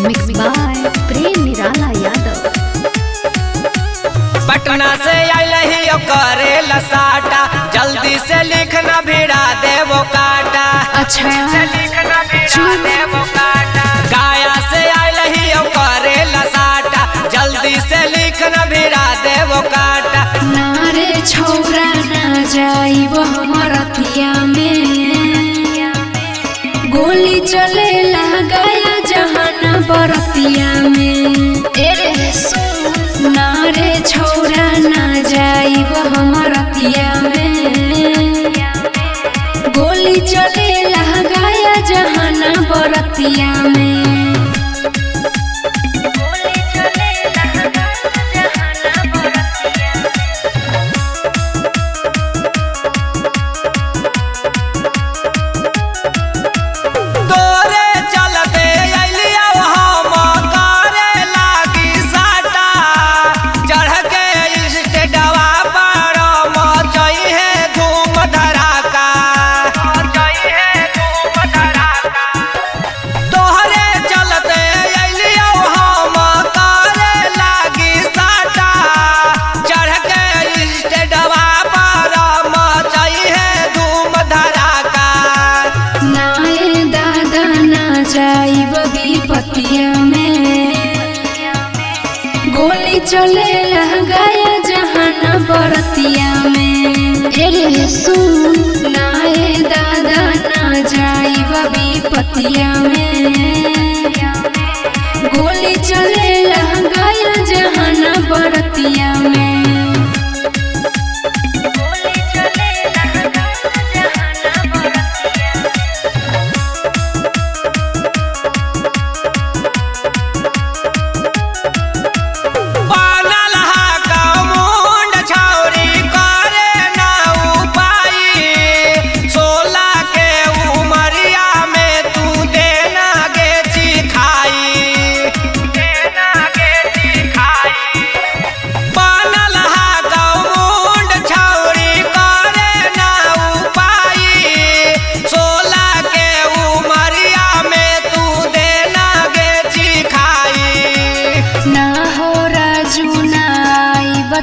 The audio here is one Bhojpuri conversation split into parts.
मिक्स बाय प्रेम निराला यादव। पटना से आइल ही करे लसाटा, जल्दी से लिखना भिड़ा देवो काटा। अच्छा गाया से आइल ही करे लसाटा, जल्दी से लिखना भिड़ा देवो काटा। नारे छोरा ना जाइब हमरतिया में, गोली चले लगाया जहाना बरतिया में। नारे छोरा ना जाइब हमरतिया में, गोली चले लगाया जहाना बरतिया में। गोली चले लगाया जहाना बरतिया में। अरे सुन नाए दादा ना जाइब विपतिया में, गोली चले लगाया जहाना बरतिया में।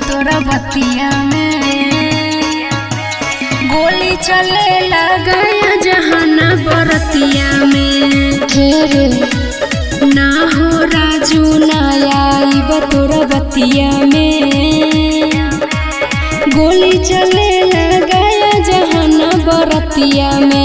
तोरा बतिया में गोली चले लगाया जहाना बरतिया में। ना हो राजू ना आइब तोरा बतिया में, गोली चले लगाया जहाना बरतिया में।